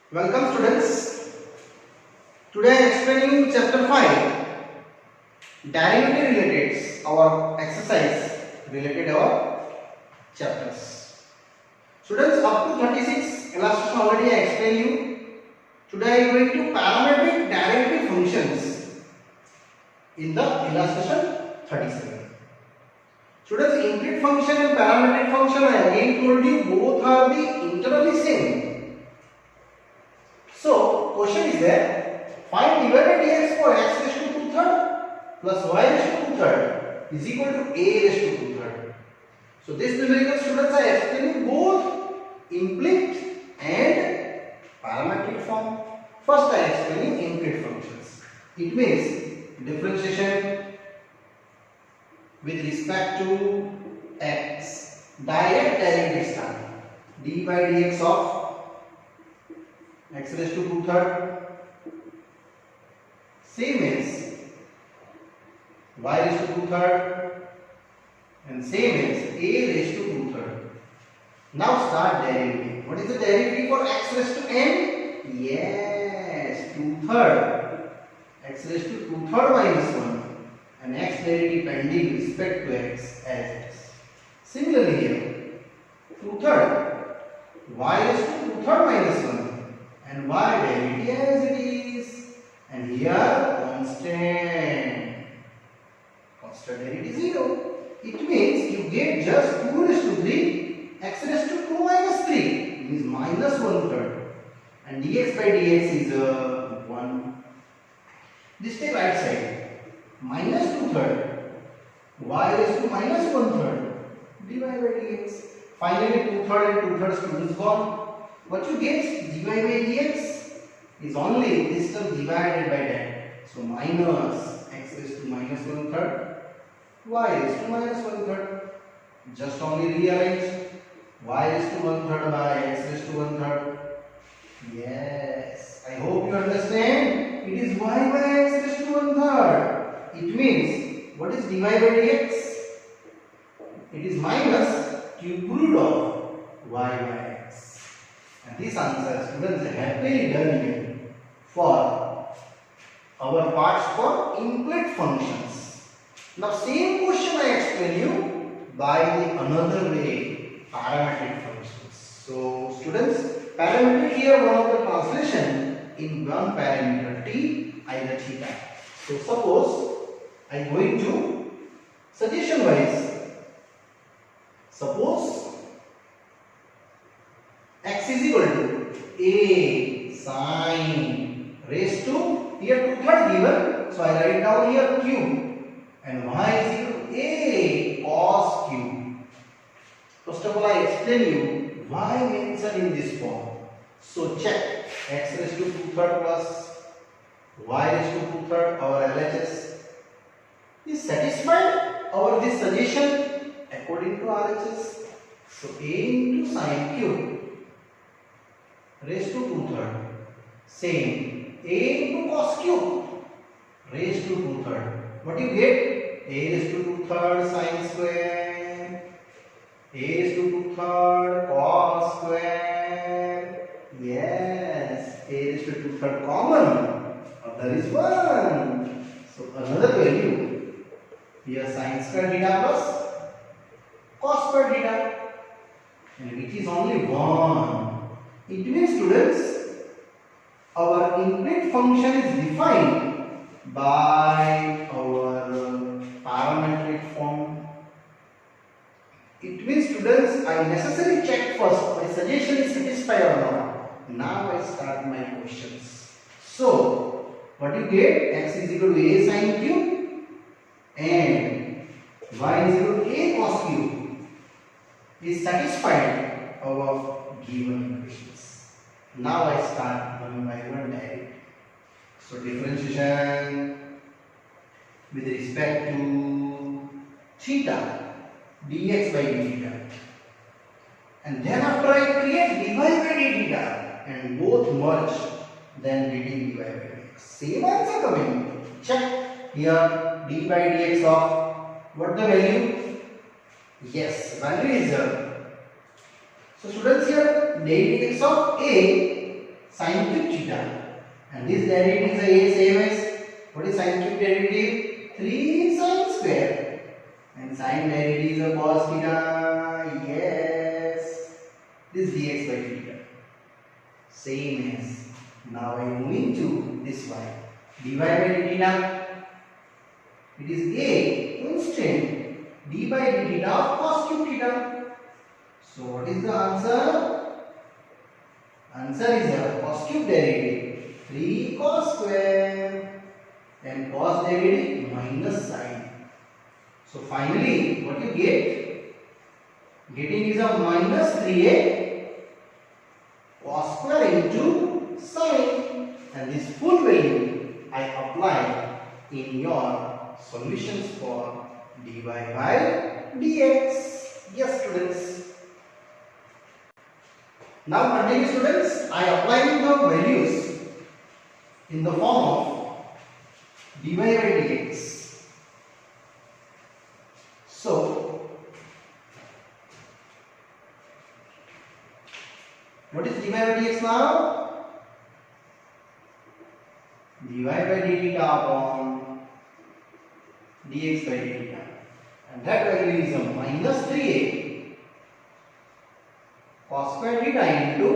Welcome students. Today I am explaining chapter 5 derivative related our exercise related our chapters. Students, up to 36 illustration already I explained you. Today I am going to parametric derivative functions in the illustration 37. Students, input function and parametric function I again told you both are the internally same. So, question is there, find dy by dx for x raised to 2/3 plus y raised to 2/3 is equal to a raised to 2/3. So, this numerical students are explaining both implicit and parametric form. First I am explaining implicit functions. It means differentiation with respect to x, direct derivative start, dy by dx of x raised to 2/3 same as y raised to 2/3 and same as a raised to 2/3. Now start derivative. What is the derivative for x raised to n? Yes, 2/3. X raised to 2/3 minus 1 and x derivative pending with respect to x as it is. Similarly here 2/3 y raised to 2/3 minus 1 and y derivative as it is, and here constant derivative 0. It means you get just 2 raised to 3 x raised to 2 minus 3 means minus 1/3 and dx by dx is 1. This take right side minus 2/3 y raised to minus 1/3 dy by dx. Finally 2/3 and 2/3 students gone. What you get dy by dx is only this term divided by that. So minus x raised to minus 1/3 y raised to minus 1/3. Just only rearrange y raised to 1/3 by x raised to 1/3. Yes, I hope you understand. It is y by x raised to 1/3. It means what is dy by dx? It is minus cube root of y by x. And this answer students are happily done here for our parts for implicit functions. Now same question I explain you by the another way, parametric functions. So students, parametric here one of the translation in one parameter t either theta. So suppose I am going to suggestion wise. Suppose x is equal to a sine raised to here 2/3 given, so I write down here q, and y is equal to a cos q. First of all I explain you why mentioned in this form. So check x raised to 2/3 plus y raised to 2/3 our LHS is satisfied our this suggestion according to RHS. So a into sine cube raised to 2/3 same a into cos cube raised to 2/3. What you get? A raised to 2/3 sine square, a raised to 2/3 cos square. Yes, a raised to 2/3 common, other is 1. So another value here sine square theta plus cos square theta, and which is only 1. It means students our implicit function is defined by our parametric form. It means students I necessarily check first my suggestion is satisfied or not. Now I start my questions. So what you get? X is equal to a sine cube and y is equal to a cos cube is satisfied our given equations. Now I start one by one derivative. So differentiation with respect to theta dx by d theta, and then after I create dy by d theta and both merge, then dt dy by dx. Same answer coming. Check here d by dx of what the value? Yes, value is 0. So students here dx of a sin cube theta. And this derivative is same as, what is sin cube derivative? 3 sin square. And sin derivative is a cos theta. Yes. This dx by theta. Same as. Now I am moving to this y. dy by dt now. It is a constant d by dt of cos cube theta. So what is the answer? Answer is a cos cube derivative 3 cos square and cos derivative minus sin. So finally what you get? Getting is a minus 3a cos square into sin, and this full value I apply in your solutions for dy by dx. Yes students. Now continue students, I apply the values in the form of dy by dx. So what is dy by dx now? Dy by dt upon dx by dt, and that value is a minus 3a cos square theta into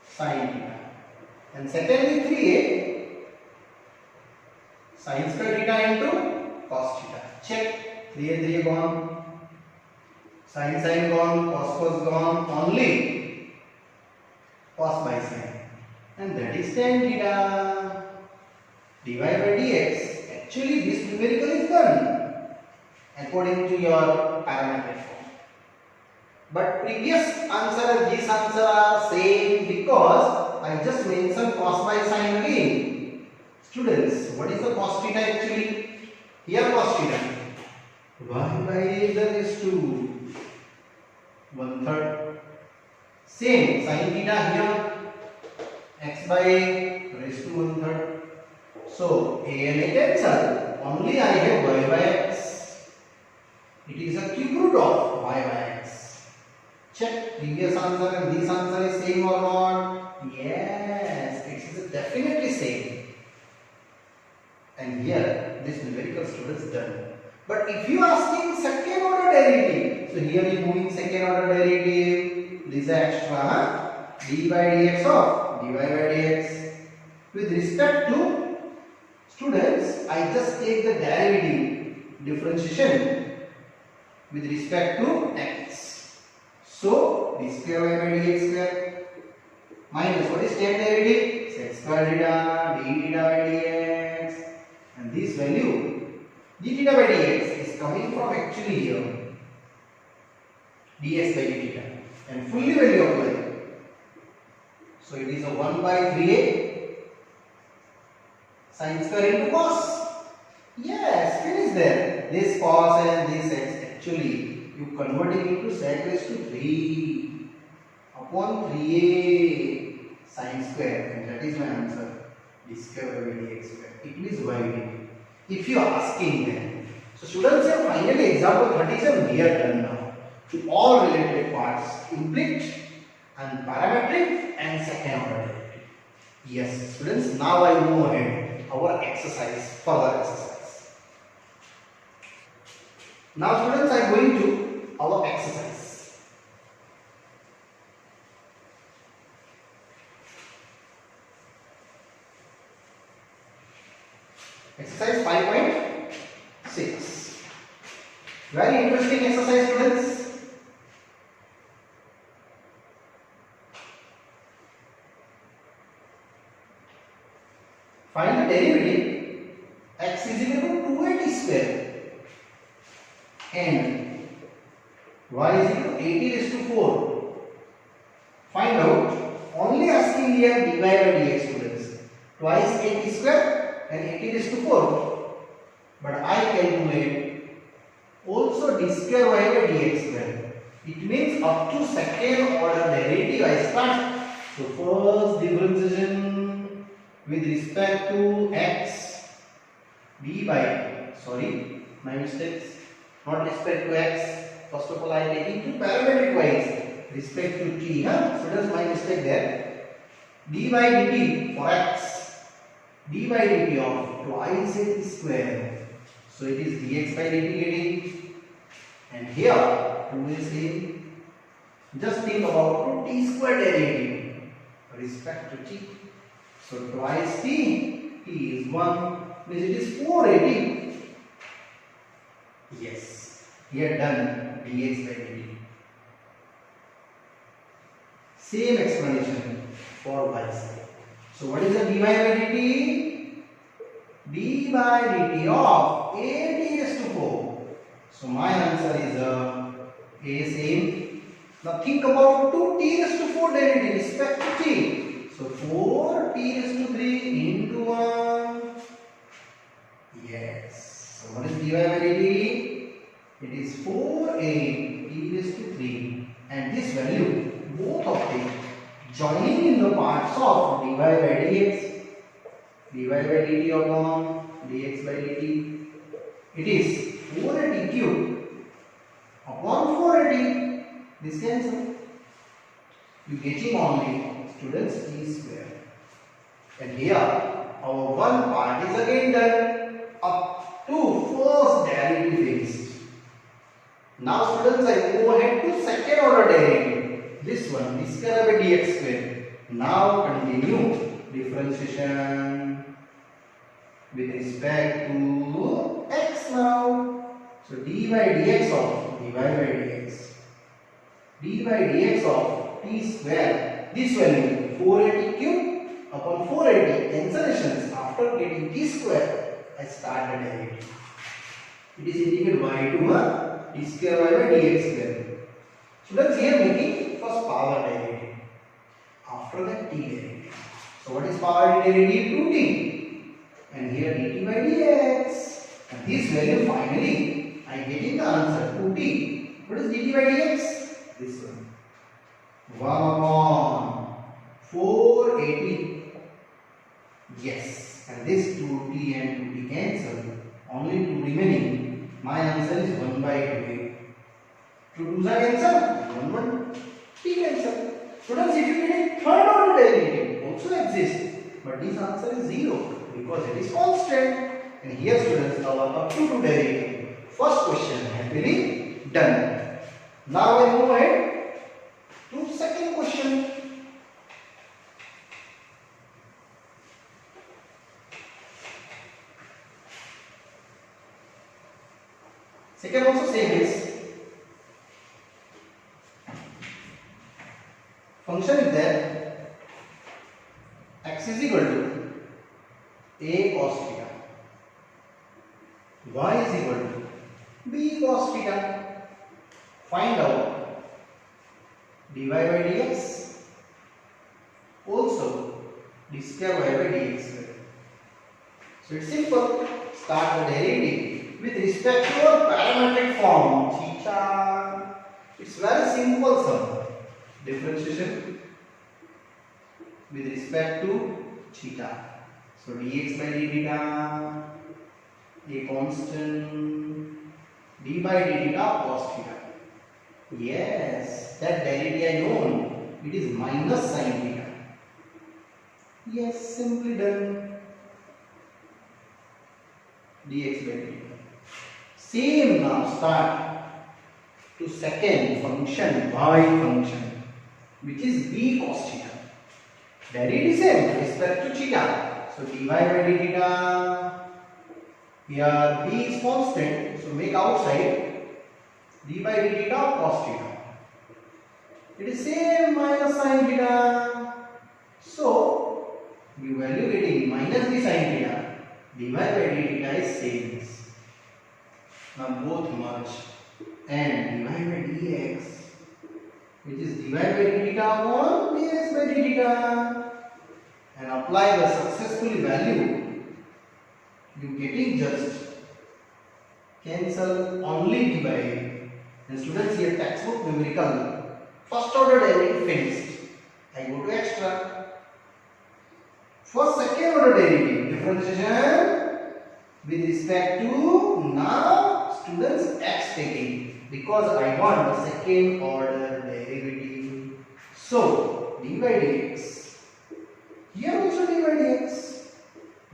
sin theta, and secondly 3a sin square theta into cos theta. Check, 3a 3a gone, sin gone, cos gone, only cos by sin, and that is tan theta. Dy by dx, actually this numerical is done according to your parametric form. But previous answer and this answer are same because I just mentioned cos by sin again. Students, what is the cos theta actually? Here cos theta. Y by the raised to 1/3. Same sin theta here. X by raised to 1/3. So a and a cancel. Only I have y by x. It is a cube root of y by x. Check, previous answer and this answer is same or not? Yes, it is definitely same. And here this numerical students done. But if you asking second order derivative, so here we moving second order derivative. This is extra, d by dx of dy by dx. With respect to students, I just take the derivative differentiation with respect to x. So d square y by dx square minus what is tan derivative? Sec square theta d theta by dx, and this value d theta by dx is coming from actually here dx by d theta, and fully value apply. So it is a 1 by 3a sin square into cos. Yes, finish there. This cos and this x actually you converting into sec raised to 3 upon 3a sin square, and that is my answer, d square by dx square. It means y. If you are asking them, so students have finally example 37 we are done now to all related parts, implicit and parametric and second order derivative. Yes students, now I move ahead our exercise, further exercise. Now students, I am going to our exercise. Exercise 5.6. Very interesting exercise students. Find the derivative x is equal to 280 square and y is equal to 80 raised to 4. Find out, only asking here dy by dx students. Twice 80 square and 80 raised to 4. But I calculate also d square y by dx square. It means up to second order derivative I start. So first differentiation with respect to x d by, sorry, my mistakes, not respect to x. First of all, I am taking to parametric wise respect to t. Students, my mistake there. d by dt for x, d by dt of twice x square. So it is dx by dt getting, and here 2 is in. Just think about 2t square derivative respect to t. So twice t, t is 1, means it is 480. Yes, here done dx by dt. Same explanation for y side. So what is the dy by dt? d by dt of a t raised to 4. So my answer is a same. Now think about 2t raised to 4 derivative respect to t. So 4t raised to 3 into 1. Yes. So what is dy by dt? It is 4a t raised to 3. And this value, both of them joining in the parts of dy by dx. dy by dt upon dx by dt. It is 480 cube upon 480. This cancel. You getting only students t square. And here our one part is again done up to first derivative phase. Now students, I move ahead to second order derivative. This one, d square by dx square. Now continue differentiation with respect to x now. So d by dx of dy by dx. d by dx of t square, this value 480 cube upon 480 cancellations. After getting t square, I start the derivative. It is indicated y to a d square y by dx square. Students, here making first power derivative. After that t derivative. So what is power derivative? 2t. And here dt by dx. And this value finally I getting the answer 2t. What is dt by dx? This one. 1 upon 480. Yes. And this 2t and 2t cancel. Only 2 remaining. My answer is 1 by 2. 2 2s are cancel. 1 1 t cancel. Students, if you get a third order derivative also exists. But this answer is 0 because it is constant. And here students, our up to 2 derivative. First question happily done. Now I move ahead to second question. Second also same is function is that x is equal to a cos theta, y is equal to b cos theta. Find out dy by dx, also d square y by dx square. So it's simple. Start the derivative with respect to our parametric form theta. It's very simple sum. Differentiation with respect to theta. So dx by d theta, a constant, d by d theta cos theta. Yes, that derivative I know. It is minus sin theta. Yes, simply done. Dx by dt. Same now start to second function y function, which is b cos theta. Derivative same with respect to theta. So dy by d theta. Here b is constant, so make outside d by d theta cos theta. It is same minus sin theta. So you value getting minus b sin theta. dy by d theta is same. Now both merge and dy by dx, which is dy by d theta upon dx by d theta, and apply the successful value. You getting just cancel only d by. And students, here textbook numerical first order derivative finished. I go to extra. For second order derivative differentiation with respect to now students x taking, because I want the second order derivative. So d by dx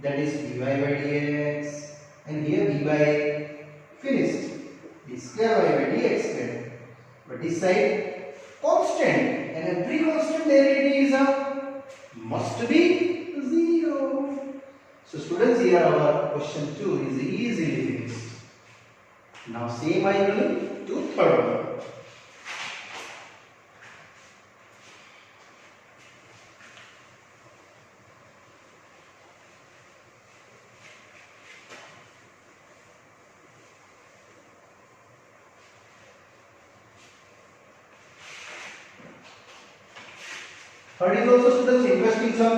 that is dy by dx, and here dy finished, d square y by dx square. But this side constant, and every constant derivative must be 0. So students, here our question 2 is easily finished. Now same I will do third one. Third is also students interesting sum.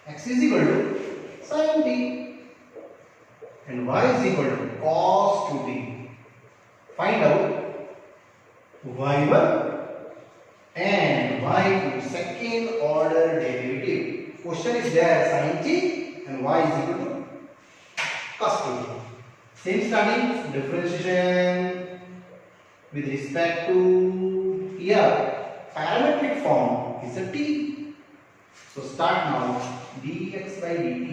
X is equal to sin t and y is equal to cos 2t. Find out y1 and y2 second order derivative. Question is there, sin t and y is equal to cos 2t. Same starting differentiation with respect to here parametric form is a t. So start now. Dx by dt,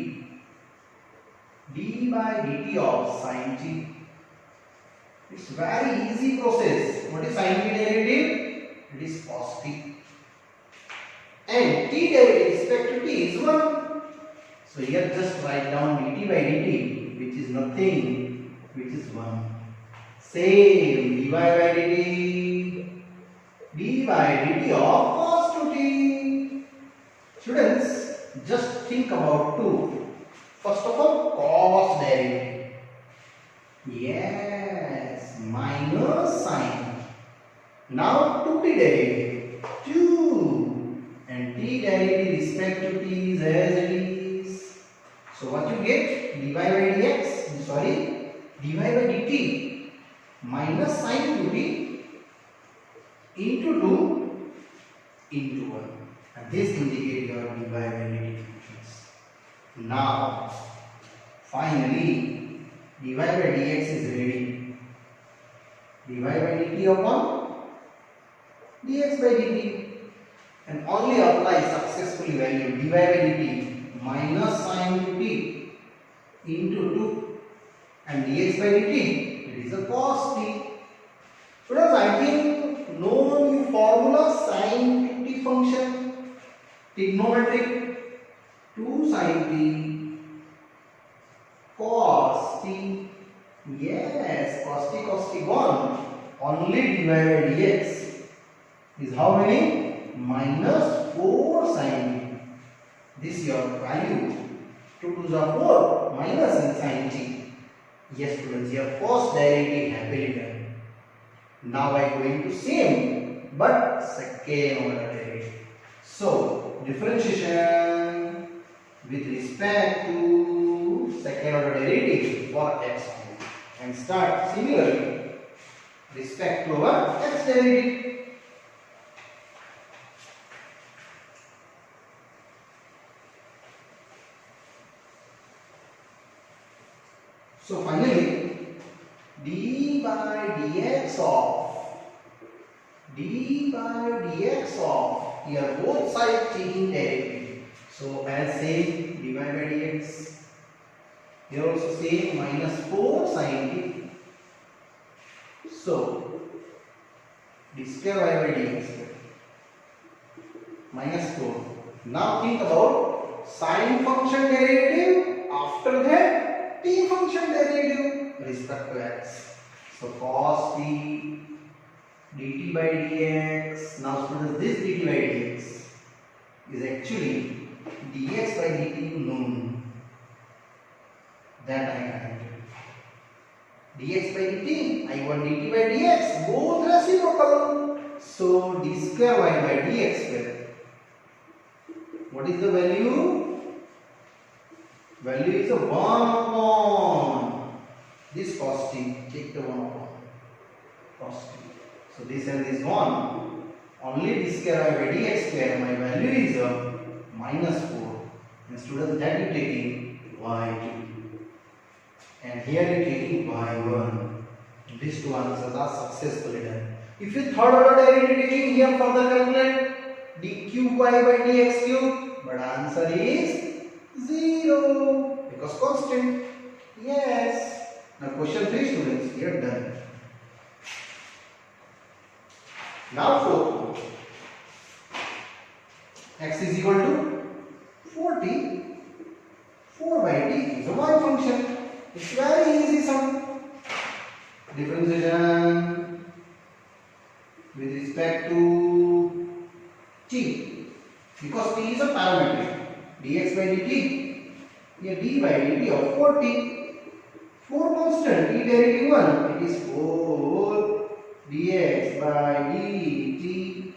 d by dt of sin t. It's very easy process. What is sin t derivative? It is cos t. And t derivative with respect to t is 1. So here just write down dt by dt, which is nothing, which is 1. Same dy by dt, d by dt of cos 2t. Students, just think about two. First of all, cos derivative. Yes, minus sin. Now 2t derivative. 2. And t derivative with respect to t is as it is. So what you get? dy by dx, sorry, dy by dt minus sin 2t into 2 into 1. And this indicates your dy by dt functions. Now, finally, dy by dx is ready. dy by dt upon dx by dt, and only apply successfully value dy by dt minus sin 2t into 2 and dx by dt, it is a cos t. Students, I think no new formula sin 2t function. Trigonometric 2 sin t cos t. Yes, cos t 1. Only dy by dx is how many? Minus 4 sin t. This is your value. 2 2s are 4 minus in sin t. Yes students, your first derivative happily done. Now I am going to same but second order derivative. So differentiation with respect to second order derivative for x and start similarly respect to our x derivative. So finally d by dx of here both sides taking derivative. So as same dy by dx, here also same minus 4 sin t. So d square y by dx minus 4. Now think about sine function derivative, after that t function derivative with respect to x. So cos t dt by dx. Now students, this dt by dx is actually dx by dt known, that I connected. Dx by dt, I want dt by dx, both reciprocal. So d square y by dx square. What is the value? Value is a 1 upon this cos t. Take the 1 upon cos t. So this and this 1. Only d square y by dx square. My value is minus 4. And students, that you taking y2. And here you taking y1. These two answers are successfully done. If you third order derivative taking here, further calculate dt cube y by dx cube, but answer is 0 because constant. Yes. Now question 3 students, we are done. Now fourth one. X is equal to 40. 4 by d is a y function. It's very easy sum. Differentiation with respect to t, because t is a parametric. Dx by dt, here d by dt of 40. 4 constant, t derivative 1, it is 4 dx by dt,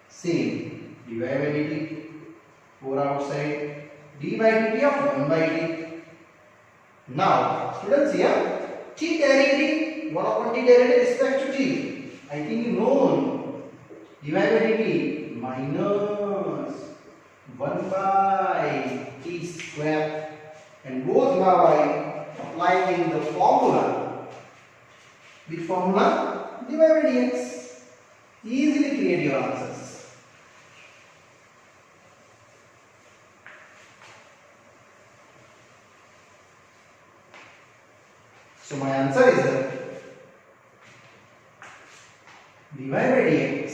same, dy by dt, 4 outside, d by dt of 1 by d. Now, students here, t derivative, 1 upon t derivative respect to t. I think you know, dy by dt minus 1 by t square, and both by applying the formula. Which formula? Dy by dx. Easily create your answers. So my answer is dy by dx,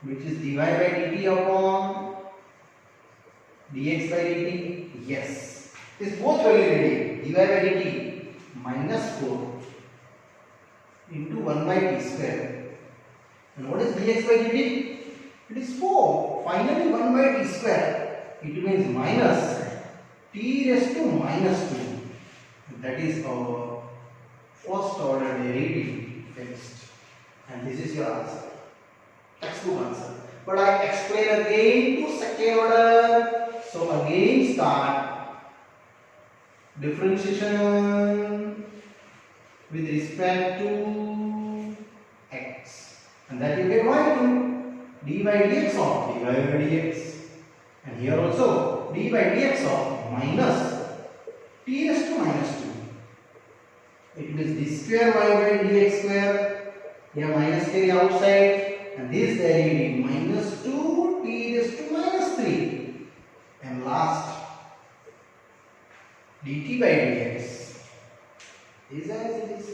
which is dy by dt upon dx by dt. Yes. Is both value ready. Dy by dt minus 4 into 1 by t square. And what is dx by dt? It is 4. Finally 1 by t square. It means minus t raised to minus 2. That is our first order derivative fixed. And this is your answer. Textbook answer. But I explain again to second order. So again start differentiation with respect to x, and that you get y2 d by dx of dy by dx, and here also d by dx of minus t raised to minus 2. It means d square y by dx square, here minus carry outside, and this derivative minus 2 t raised to minus 3, and last dt by dx is as it is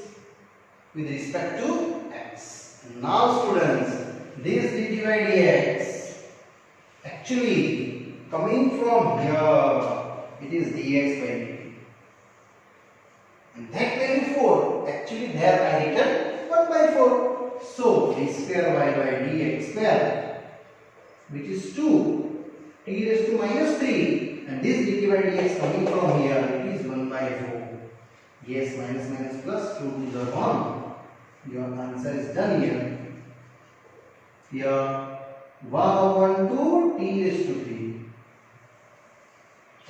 with respect to x. And now students, this dt by dx actually coming from here, it is dx by dt, and that value 4, actually there I written 1 by 4. So d square y by dx square, which is 2 t raised to minus 3, and this dt by dx coming from here, it is 1 by 4. Yes, minus minus plus 2 to the 1. Your answer is done here. Here 1 upon 2 t raised to 3.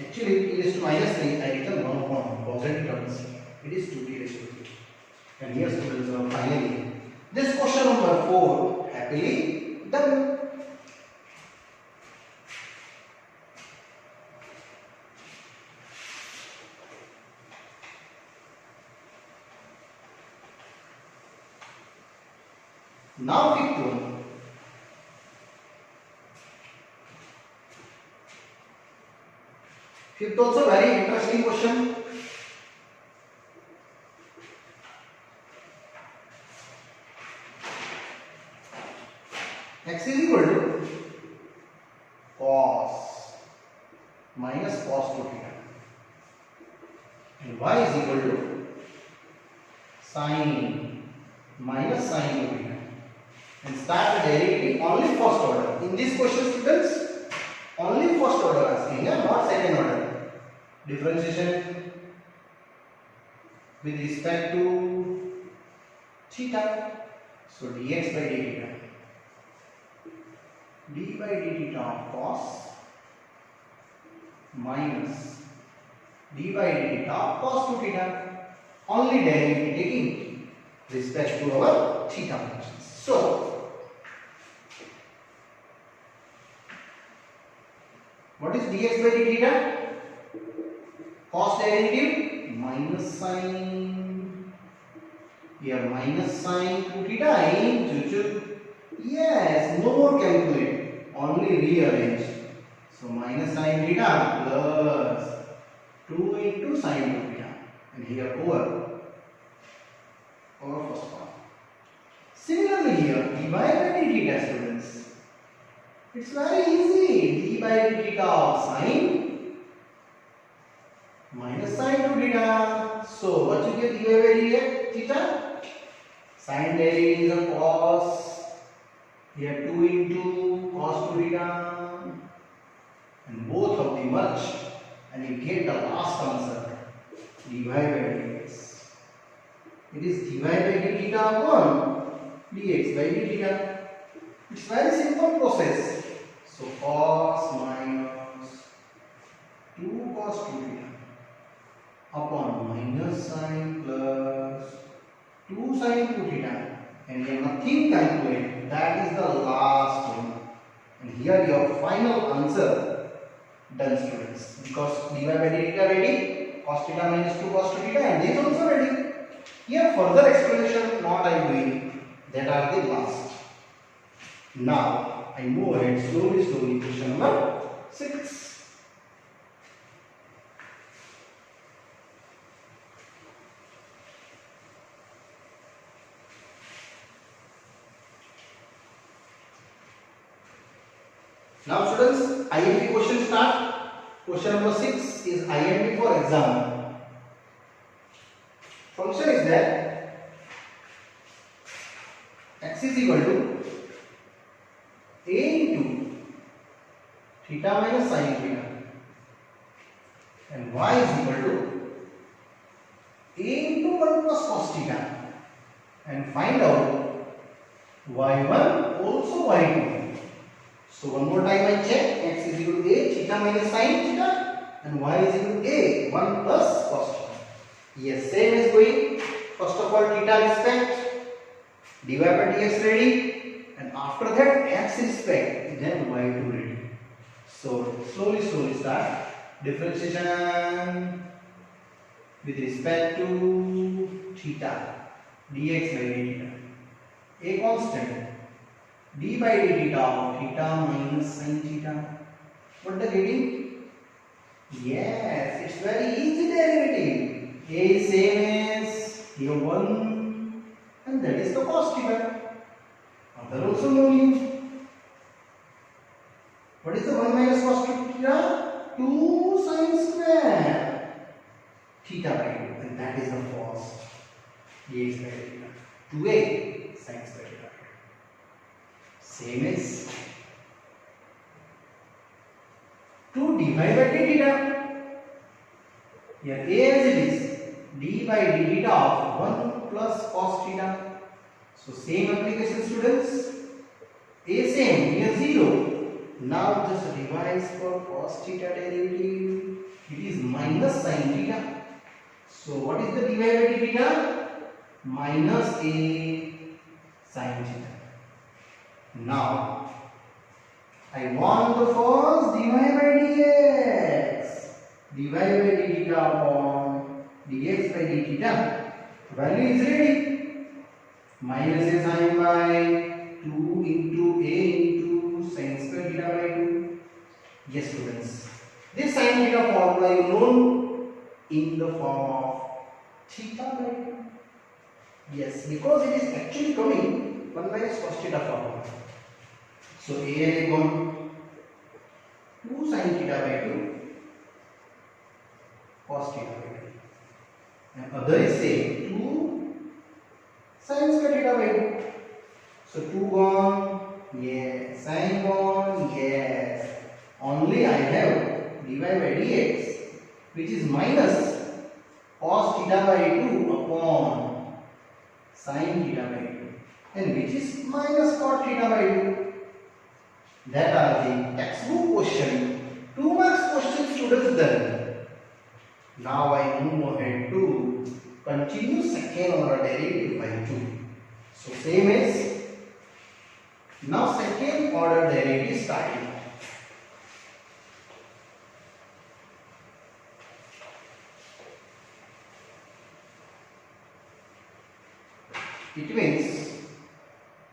Actually t raised to minus 3, I written 1 upon positive terms. It is 2 t raised to 3. And here students are finally this question number 4 happily done. Now fifth one. Fifth also very interesting question. X is equal to cos minus cos 2 theta, and y is equal to sin minus sin 2 theta, and start the derivative only first order. In this question students, only first order asking, not second order. Differentiation with respect to theta. So dx by d d by dt of cos minus d by dt of cos 2 theta. Only derivative taking respect to our theta functions. So what is dx by dt theta? Cos derivative minus sin, here minus sin 2 theta into 2. Yes, no more rearrange. So minus sin theta plus 2 into sin 2 theta, and here over first part. Similarly here, dy by dt theta, students. It's very easy. d by d theta of sin minus sin 2 theta. So what you get dy by dt theta? Sin derivative is a cos. Here 2 into cos 2 theta, and both of them merge, and you get the last answer, dy by dx. It is dy by d theta upon dx by d theta. It's very simple process. So cos minus 2 cos 2 theta upon minus sin plus 2 sin 2 theta, and you have nothing calculate. That is the last one, and here your final answer done, students, because dy by d theta ready, cos theta minus 2 cos 2 theta, and this also ready. Here further explanation not I doing, that are the last. Now I move ahead slowly question number 6. Now students, IMP question start. Question number 6 is IMP for exam. Function is that x is equal to a into theta minus sin theta, and y is equal to a into 1 plus cos theta, and find out y1 also y2. So one more time I check, x is equal to a theta minus sin theta, and y is equal to a 1 plus cos theta. Yes, same is going. First of all theta respect, dy by dx ready, and after that x respect, then y2 ready. So slowly start differentiation with respect to theta, dx by d theta. A constant, d by d theta of theta minus sin theta. What the getting? Yes, it's very easy derivative. A is same as here 1, and that is the cos theta. Other also no new. What is the 1 minus cos theta? 2 sin square theta by 2, and that is the first dx by theta. 2a sin square theta. Same as 2 dy by d theta. Here a as it is, d by d theta of 1 plus cos theta. So same application, students. A same, here 0. Now just revise for cos theta derivative. It is minus sin theta. So what is the dy by d theta? Minus a sin theta. Now I want the first dy by dx. dy by d theta upon dx by d theta. Value is ready. Minus a sin by 2 into a into sin square theta by 2. Yes, students. This sin theta formula you know in the form of theta by 2. Yes, because it is actually coming 1 minus cos theta formula. So a is gone 2 sin theta by 2 cos theta by 2. And other is same 2 sin square theta by 2. So 2 gone, yes. Sin gone, yes. Only I have dy by dx, which is minus cos theta by 2 upon sin theta by 2, and which is minus cot theta by 2. That are the textbook question. 2 marks question, students, done. Now I move ahead to continue second order derivative by 2. So same as now second order derivative starting. It means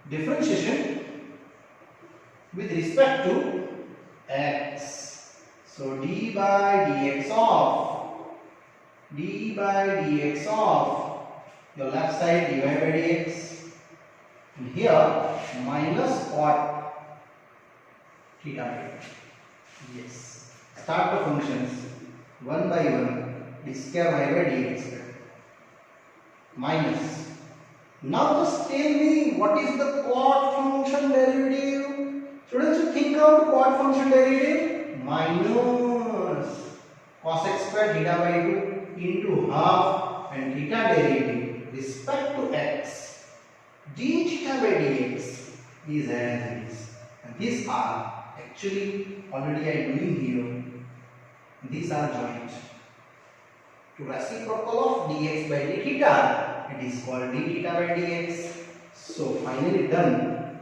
differentiation with respect to x. So d by dx of your left side dy by dx, and here minus cot theta by. Yes. Start the functions 1 by 1 d square y by dx square minus. Now just tell me what is the cot function derivative. Students, you think out cot function derivative. Minus cos x square theta by 2 into half and theta derivative respect to x. d theta by dx is as it is. And these are actually already I am doing here. These are joint. To reciprocal of dx by d theta, it is called d theta by dx. So finally done.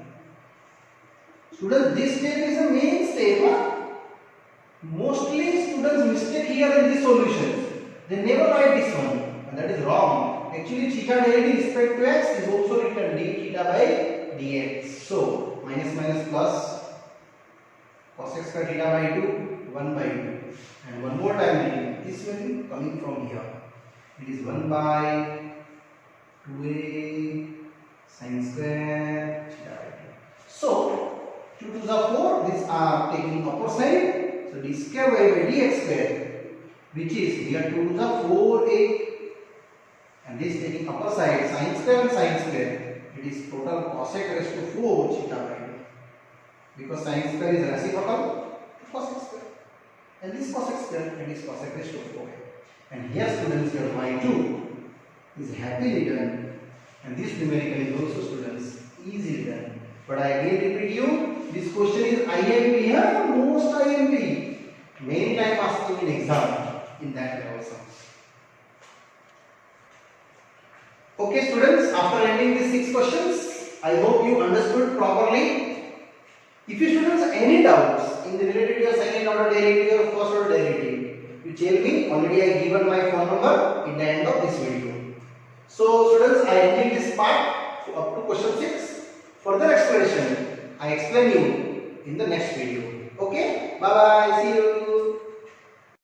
Students, this step is a main step. Mostly students mistake here in these solutions. They never write this one, and that is wrong. Actually, theta derivative respect to x is also written d theta by dx. So minus minus plus cos x square theta by 2 1 by 2, and one more time this one coming from here. It is 1 by 2a sin square theta by 2. So 2 to the 4, these are taking upper side. So d square y by dx square, which is here 2 to the 4a, and this taking upper side sin square and sin square. It is total cosec raised to 4 theta by 2, because sin square is reciprocal to cosec square, and this cosec square and this cosec raised to 4. And here students, your y2 is happily done, and this numerical is also students easily done. But I again repeat you, this question is IMP here, most IMP. Many times asking in exam in that way also. Okay students, after ending these 6 questions, I hope you understood properly. If you students have any doubts in the related to your second order derivative or first order derivative, you tell me. Already I given my phone number in the end of this video. So students, I ending this part up to question 6. Further explanation I explain you in the next video. Okay, bye bye, see you.